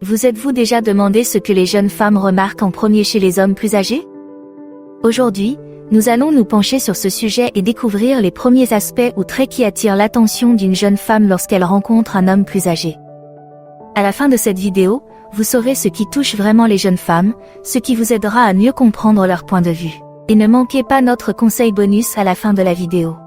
Vous êtes-vous déjà demandé ce que les jeunes femmes remarquent en premier chez les hommes plus âgés? Aujourd'hui, nous allons nous pencher sur ce sujet et découvrir les premiers aspects ou traits qui attirent l'attention d'une jeune femme lorsqu'elle rencontre un homme plus âgé. À la fin de cette vidéo, vous saurez ce qui touche vraiment les jeunes femmes, ce qui vous aidera à mieux comprendre leur point de vue. Et ne manquez pas notre conseil bonus à la fin de la vidéo.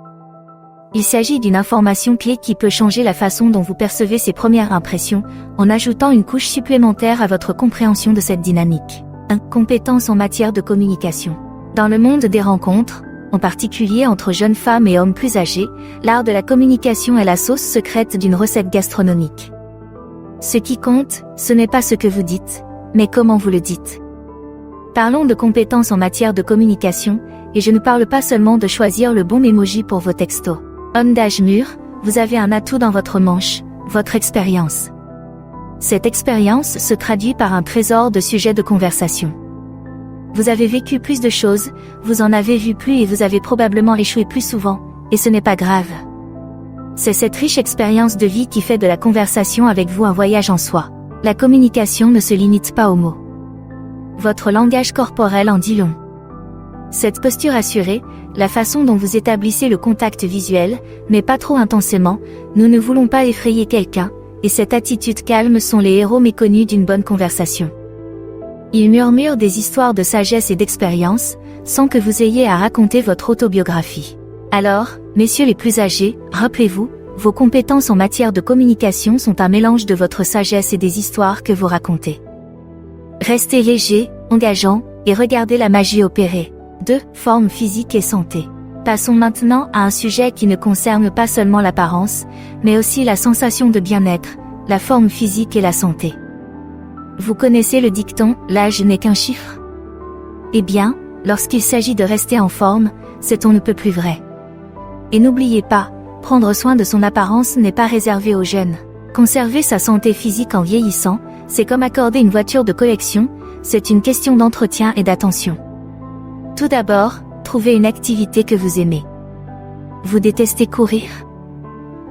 Il s'agit d'une information clé qui peut changer la façon dont vous percevez ces premières impressions, en ajoutant une couche supplémentaire à votre compréhension de cette dynamique. 1. Compétences en matière de communication. Dans le monde des rencontres, en particulier entre jeunes femmes et hommes plus âgés, l'art de la communication est la sauce secrète d'une recette gastronomique. Ce qui compte, ce n'est pas ce que vous dites, mais comment vous le dites. Parlons de compétences en matière de communication, et je ne parle pas seulement de choisir le bon emoji pour vos textos. Homme d'âge mûr, vous avez un atout dans votre manche, votre expérience. Cette expérience se traduit par un trésor de sujets de conversation. Vous avez vécu plus de choses, vous en avez vu plus et vous avez probablement échoué plus souvent, et ce n'est pas grave. C'est cette riche expérience de vie qui fait de la conversation avec vous un voyage en soi. La communication ne se limite pas aux mots. Votre langage corporel en dit long. Cette posture assurée, la façon dont vous établissez le contact visuel, mais pas trop intensément, nous ne voulons pas effrayer quelqu'un, et cette attitude calme sont les héros méconnus d'une bonne conversation. Ils murmurent des histoires de sagesse et d'expérience, sans que vous ayez à raconter votre autobiographie. Alors, messieurs les plus âgés, rappelez-vous, vos compétences en matière de communication sont un mélange de votre sagesse et des histoires que vous racontez. Restez léger, engageant, et regardez la magie opérer. 2. Forme physique et santé. Passons maintenant à un sujet qui ne concerne pas seulement l'apparence, mais aussi la sensation de bien-être, la forme physique et la santé. Vous connaissez le dicton « l'âge n'est qu'un chiffre ». Eh bien, lorsqu'il s'agit de rester en forme, c'est on ne peut plus vrai. Et n'oubliez pas, prendre soin de son apparence n'est pas réservé aux jeunes. Conserver sa santé physique en vieillissant, c'est comme accorder une voiture de collection, c'est une question d'entretien et d'attention. Tout d'abord, trouvez une activité que vous aimez. Vous détestez courir?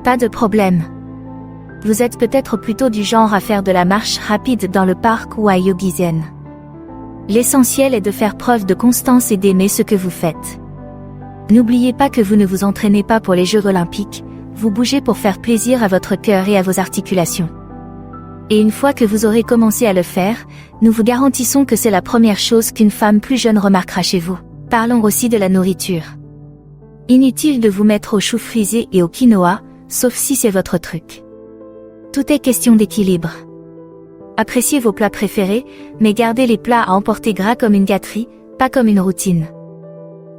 Pas de problème. Vous êtes peut-être plutôt du genre à faire de la marche rapide dans le parc ou à yogi zen. L'essentiel est de faire preuve de constance et d'aimer ce que vous faites. N'oubliez pas que vous ne vous entraînez pas pour les Jeux olympiques, vous bougez pour faire plaisir à votre cœur et à vos articulations. Et une fois que vous aurez commencé à le faire, nous vous garantissons que c'est la première chose qu'une femme plus jeune remarquera chez vous. Parlons aussi de la nourriture. Inutile de vous mettre aux choux frisés et au quinoa, sauf si c'est votre truc. Tout est question d'équilibre. Appréciez vos plats préférés, mais gardez les plats à emporter gras comme une gâterie, pas comme une routine.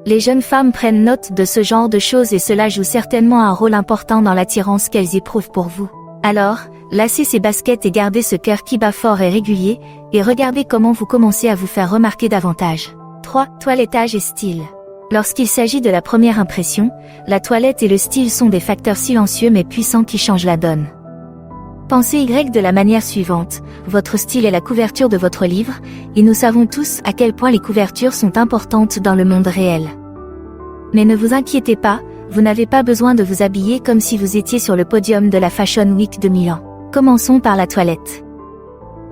Les jeunes femmes prennent note de ce genre de choses et cela joue certainement un rôle important dans l'attirance qu'elles éprouvent pour vous. Alors, lacez ces baskets et gardez ce cœur qui bat fort et régulier, et regardez comment vous commencez à vous faire remarquer davantage. 3. Toilettage et style. Lorsqu'il s'agit de la première impression, la toilette et le style sont des facteurs silencieux mais puissants qui changent la donne. Pensez Y de la manière suivante, votre style est la couverture de votre livre, et nous savons tous à quel point les couvertures sont importantes dans le monde réel. Mais ne vous inquiétez pas, vous n'avez pas besoin de vous habiller comme si vous étiez sur le podium de la Fashion Week de Milan. Commençons par la toilette.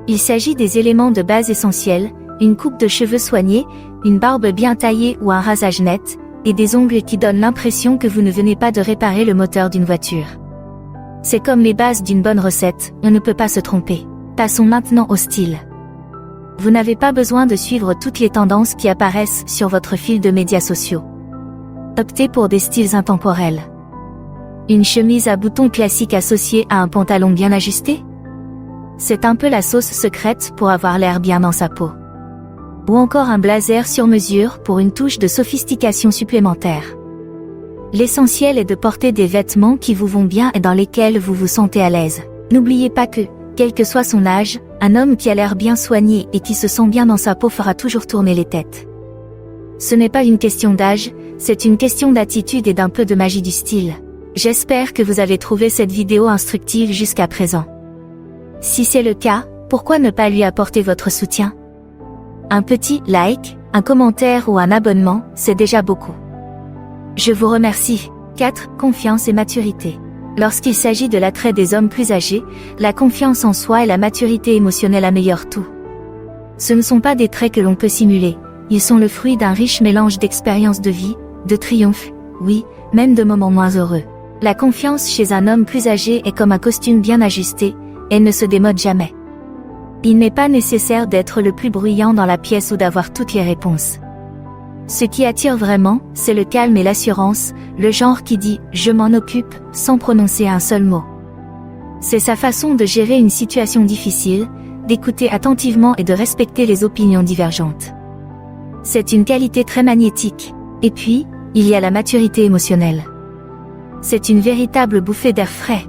Il s'agit des éléments de base essentiels, une coupe de cheveux soignée, une barbe bien taillée ou un rasage net, et des ongles qui donnent l'impression que vous ne venez pas de réparer le moteur d'une voiture. C'est comme les bases d'une bonne recette, on ne peut pas se tromper. Passons maintenant au style. Vous n'avez pas besoin de suivre toutes les tendances qui apparaissent sur votre fil de médias sociaux. Optez pour des styles intemporels. Une chemise à boutons classique associée à un pantalon bien ajusté? C'est un peu la sauce secrète pour avoir l'air bien dans sa peau. Ou encore un blazer sur mesure pour une touche de sophistication supplémentaire. L'essentiel est de porter des vêtements qui vous vont bien et dans lesquels vous vous sentez à l'aise. N'oubliez pas que, quel que soit son âge, un homme qui a l'air bien soigné et qui se sent bien dans sa peau fera toujours tourner les têtes. Ce n'est pas une question d'âge, c'est une question d'attitude et d'un peu de magie du style. J'espère que vous avez trouvé cette vidéo instructive jusqu'à présent. Si c'est le cas, pourquoi ne pas lui apporter votre soutien? Un petit like, un commentaire ou un abonnement, c'est déjà beaucoup. Je vous remercie. 4. Confiance et maturité. Lorsqu'il s'agit de l'attrait des hommes plus âgés, la confiance en soi et la maturité émotionnelle améliorent tout. Ce ne sont pas des traits que l'on peut simuler, ils sont le fruit d'un riche mélange d'expériences de vie, de triomphes, oui, même de moments moins heureux. La confiance chez un homme plus âgé est comme un costume bien ajusté, elle ne se démode jamais. Il n'est pas nécessaire d'être le plus bruyant dans la pièce ou d'avoir toutes les réponses. Ce qui attire vraiment, c'est le calme et l'assurance, le genre qui dit « je m'en occupe » sans prononcer un seul mot. C'est sa façon de gérer une situation difficile, d'écouter attentivement et de respecter les opinions divergentes. C'est une qualité très magnétique. Et puis, il y a la maturité émotionnelle. C'est une véritable bouffée d'air frais.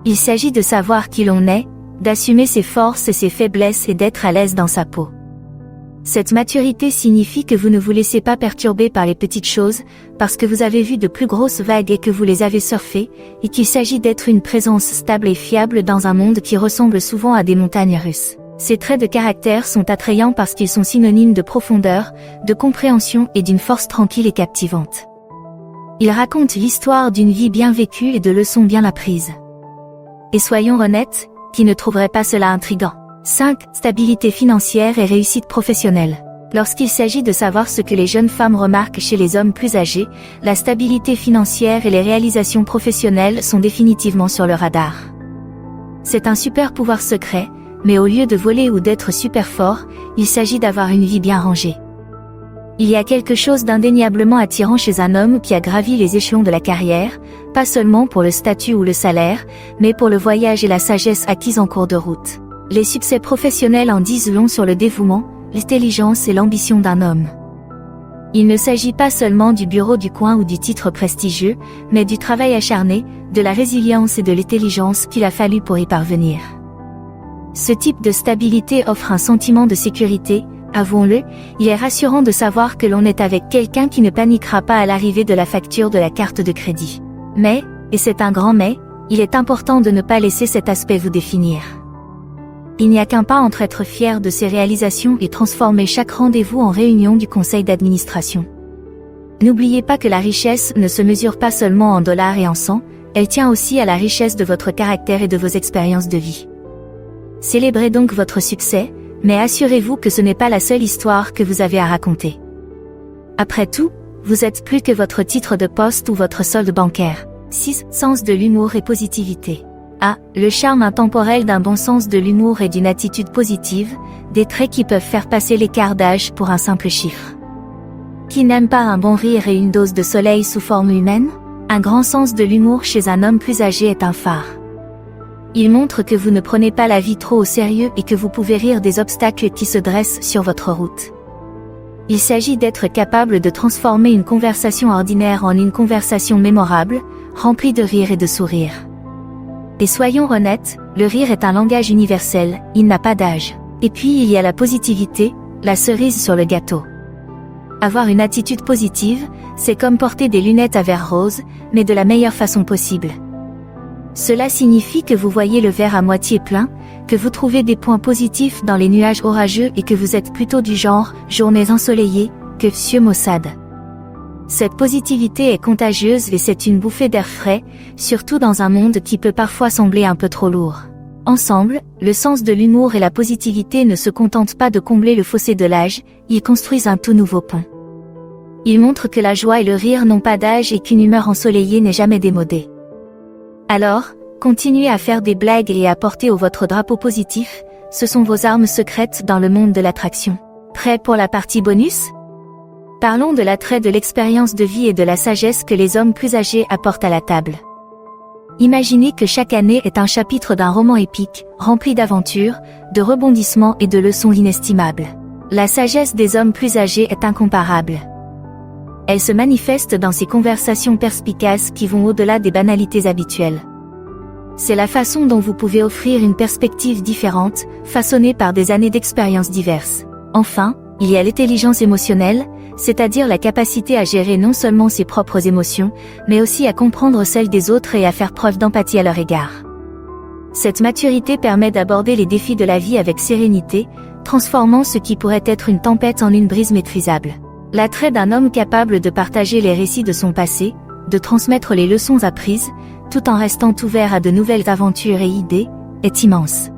Il s'agit de savoir qui l'on est, d'assumer ses forces et ses faiblesses et d'être à l'aise dans sa peau. Cette maturité signifie que vous ne vous laissez pas perturber par les petites choses, parce que vous avez vu de plus grosses vagues et que vous les avez surfées, et qu'il s'agit d'être une présence stable et fiable dans un monde qui ressemble souvent à des montagnes russes. Ces traits de caractère sont attrayants parce qu'ils sont synonymes de profondeur, de compréhension et d'une force tranquille et captivante. Ils racontent l'histoire d'une vie bien vécue et de leçons bien apprises. Et soyons honnêtes, qui ne trouverait pas cela intriguant? 5. Stabilité financière et réussite professionnelle. Lorsqu'il s'agit de savoir ce que les jeunes femmes remarquent chez les hommes plus âgés, la stabilité financière et les réalisations professionnelles sont définitivement sur le radar. C'est un super pouvoir secret, mais au lieu de voler ou d'être super fort, il s'agit d'avoir une vie bien rangée. Il y a quelque chose d'indéniablement attirant chez un homme qui a gravi les échelons de la carrière, pas seulement pour le statut ou le salaire, mais pour le voyage et la sagesse acquise en cours de route. Les succès professionnels en disent long sur le dévouement, l'intelligence et l'ambition d'un homme. Il ne s'agit pas seulement du bureau du coin ou du titre prestigieux, mais du travail acharné, de la résilience et de l'intelligence qu'il a fallu pour y parvenir. Ce type de stabilité offre un sentiment de sécurité, avouons-le, il est rassurant de savoir que l'on est avec quelqu'un qui ne paniquera pas à l'arrivée de la facture de la carte de crédit. Mais, et c'est un grand mais, il est important de ne pas laisser cet aspect vous définir. Il n'y a qu'un pas entre être fier de ses réalisations et transformer chaque rendez-vous en réunion du conseil d'administration. N'oubliez pas que la richesse ne se mesure pas seulement en dollars et en cents, elle tient aussi à la richesse de votre caractère et de vos expériences de vie. Célébrez donc votre succès, mais assurez-vous que ce n'est pas la seule histoire que vous avez à raconter. Après tout, vous êtes plus que votre titre de poste ou votre solde bancaire. 6. Sens de l'humour et positivité. Le charme intemporel d'un bon sens de l'humour et d'une attitude positive, des traits qui peuvent faire passer l'écart d'âge pour un simple chiffre. Qui n'aime pas un bon rire et une dose de soleil sous forme humaine? Un grand sens de l'humour chez un homme plus âgé est un phare. Il montre que vous ne prenez pas la vie trop au sérieux et que vous pouvez rire des obstacles qui se dressent sur votre route. Il s'agit d'être capable de transformer une conversation ordinaire en une conversation mémorable, remplie de rire et de sourire. Et soyons honnêtes, le rire est un langage universel, il n'a pas d'âge. Et puis il y a la positivité, la cerise sur le gâteau. Avoir une attitude positive, c'est comme porter des lunettes à verre rose, mais de la meilleure façon possible. Cela signifie que vous voyez le verre à moitié plein, que vous trouvez des points positifs dans les nuages orageux et que vous êtes plutôt du genre « journées ensoleillées » que « Monsieur Maussade ». Cette positivité est contagieuse et c'est une bouffée d'air frais, surtout dans un monde qui peut parfois sembler un peu trop lourd. Ensemble, le sens de l'humour et la positivité ne se contentent pas de combler le fossé de l'âge, ils construisent un tout nouveau pont. Ils montrent que la joie et le rire n'ont pas d'âge et qu'une humeur ensoleillée n'est jamais démodée. Alors, continuez à faire des blagues et à porter haut votre drapeau positif, ce sont vos armes secrètes dans le monde de l'attraction. Prêt pour la partie bonus ? Parlons de l'attrait de l'expérience de vie et de la sagesse que les hommes plus âgés apportent à la table. Imaginez que chaque année est un chapitre d'un roman épique, rempli d'aventures, de rebondissements et de leçons inestimables. La sagesse des hommes plus âgés est incomparable. Elle se manifeste dans ces conversations perspicaces qui vont au-delà des banalités habituelles. C'est la façon dont vous pouvez offrir une perspective différente, façonnée par des années d'expériences diverses. Enfin, il y a l'intelligence émotionnelle, c'est-à-dire la capacité à gérer non seulement ses propres émotions, mais aussi à comprendre celles des autres et à faire preuve d'empathie à leur égard. Cette maturité permet d'aborder les défis de la vie avec sérénité, transformant ce qui pourrait être une tempête en une brise maîtrisable. L'attrait d'un homme capable de partager les récits de son passé, de transmettre les leçons apprises, tout en restant ouvert à de nouvelles aventures et idées, est immense.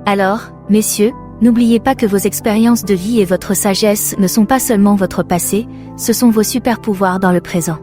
Alors, messieurs, n'oubliez pas que vos expériences de vie et votre sagesse ne sont pas seulement votre passé, ce sont vos super pouvoirs dans le présent.